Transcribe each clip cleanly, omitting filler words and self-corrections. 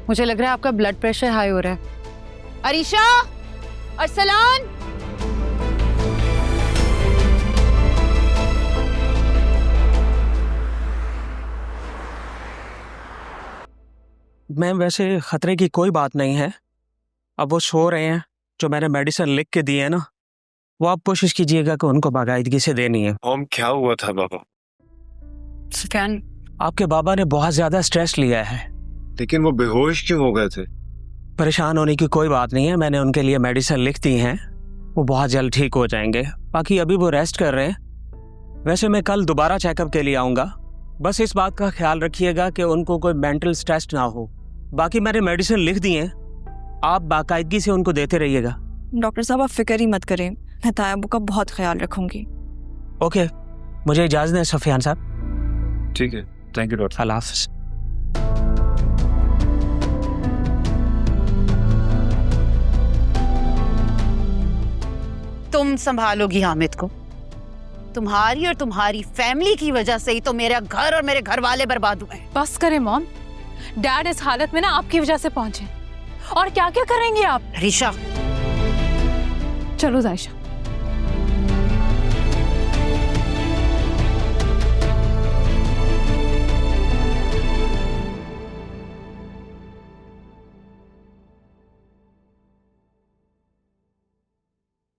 मुझे लग रहा है आपका ब्लड प्रेशर हाई हो रहा है। अरीशा, अरसलान, मैम वैसे खतरे की कोई बात नहीं है। अब वो सो रहे हैं, जो मैंने मेडिसिन लिख के दी है ना, वो आप कोशिश कीजिएगा कि उनको बाकायदगी से देनी है। क्या हुआ था बाबा? सुफियान, आपके बाबा ने बहुत ज्यादा स्ट्रेस लिया है। लेकिन वो बेहोश क्यों हो गए थे? परेशान होने की कोई बात नहीं है, मैंने उनके लिए मेडिसिन लिख दी हैं, वो बहुत जल्द ठीक हो जाएंगे। बाकी अभी वो रेस्ट कर रहे हैं। वैसे मैं कल दोबारा चेकअप के लिए आऊँगा। बस इस बात का ख्याल रखिएगा कि उनको कोई मेंटल स्ट्रेस ना हो। बाकी मैंने मेडिसिन लिख दी हैं, आप बाकायदगी से उनको देते रहिएगा। डॉक्टर साहब आप फिक्र ही मत करें, मैं तायब्बू का बहुत ख्याल रखूंगी। ओके, मुझे इजाज़त है सुफियान साहब। ठीक है, थैंक यू डॉक्टर। अल्लाह हाफ़िज़। तुम संभालोगी हामिद को। तुम्हारी और तुम्हारी फैमिली की वजह से ही तो मेरा घर और मेरे घर वाले बर्बाद हुए हैं। बस करें मॉम, डैड इस हालत में ना आपकी वजह से पहुंचे, और क्या क्या करेंगी आप? ऋषा, चलो जायशा।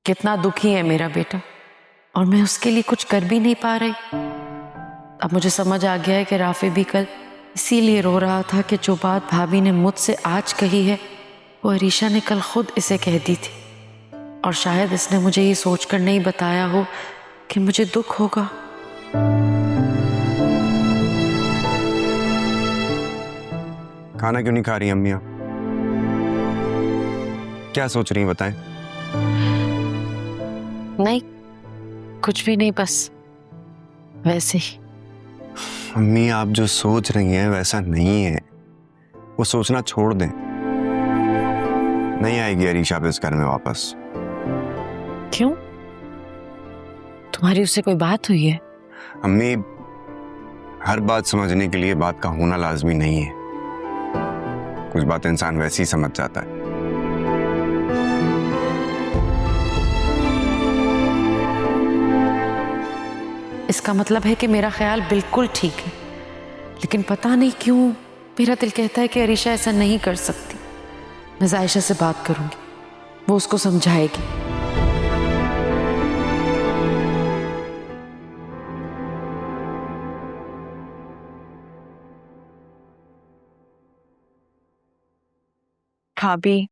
कितना दुखी है मेरा बेटा, और मैं उसके लिए कुछ कर भी नहीं पा रही। अब मुझे समझ आ गया है कि राफी भी कल इसीलिए रो रहा था कि जो बात भाभी ने मुझसे आज कही है वो अरीशा ने कल खुद इसे कह दी थी, और शायद इसने मुझे ये सोचकर नहीं बताया हो कि मुझे दुख होगा। खाना क्यों नहीं खा रही अम्मी? क्या सोच रही हैं बताएं? नहीं, कुछ भी नहीं, बस वैसे ही। अम्मी आप जो सोच रही हैं वैसा नहीं है, वो सोचना छोड़ दें। नहीं आएगी अरीशा भी इस घर में वापस। क्यों? तुम्हारी उससे कोई बात हुई है? अम्मी, हर बात समझने के लिए बात का होना लाजमी नहीं है। कुछ बात इंसान वैसे ही समझ जाता है। इसका मतलब है कि मेरा ख्याल बिल्कुल ठीक है, लेकिन पता नहीं क्यों मेरा दिल कहता है कि अरीशा ऐसा नहीं कर सकती। मैं जायशा से बात करूंगी, वो उसको समझाएगी। भाभी,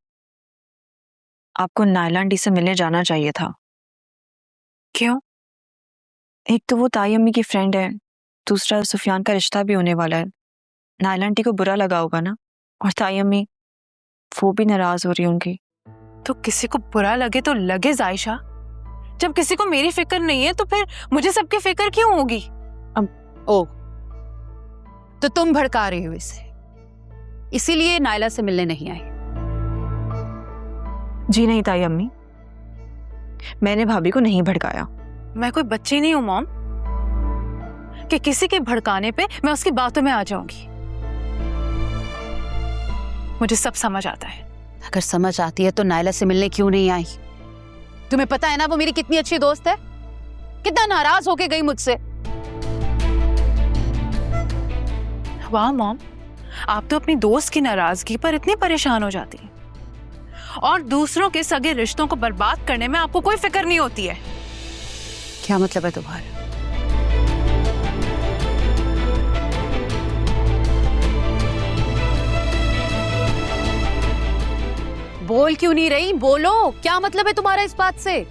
आपको नायला आंटी से मिलने जाना चाहिए था। क्यों? एक तो वो ताई अम्मी की फ्रेंड है, दूसरा सुफियान का रिश्ता भी होने वाला है। नायला आंटी को बुरा लगा होगा ना, और ताई अम्मी वो भी नाराज हो रही होंगी। तो किसी को बुरा लगे तो लगे जायशा, जब किसी को मेरी फिक्र नहीं है तो फिर मुझे सबकी फिक्र क्यों होगी? ओ, तो तुम भड़का रही हो इसे, इसीलिए नायला से मिलने नहीं आई? जी नहीं ताई अम्मी, मैंने भाभी को नहीं भड़काया। मैं कोई बच्ची नहीं हूं मॉम कि किसी के भड़काने पे मैं उसकी बातों में आ जाऊंगी। मुझे सब समझ आता है। अगर समझ आती है तो नायला से मिलने क्यों नहीं आई? तुम्हें पता है ना वो मेरी कितनी अच्छी दोस्त है, कितना नाराज होके गई मुझसे। वाह मॉम, आप तो अपनी दोस्त की नाराजगी पर इतनी परेशान हो जाती हैं, और दूसरों के सगे रिश्तों को बर्बाद करने में आपको कोई फिक्र नहीं होती है। क्या मतलब है तुम्हारा? बोल क्यों नहीं रही? बोलो, क्या मतलब है तुम्हारा इस बात से?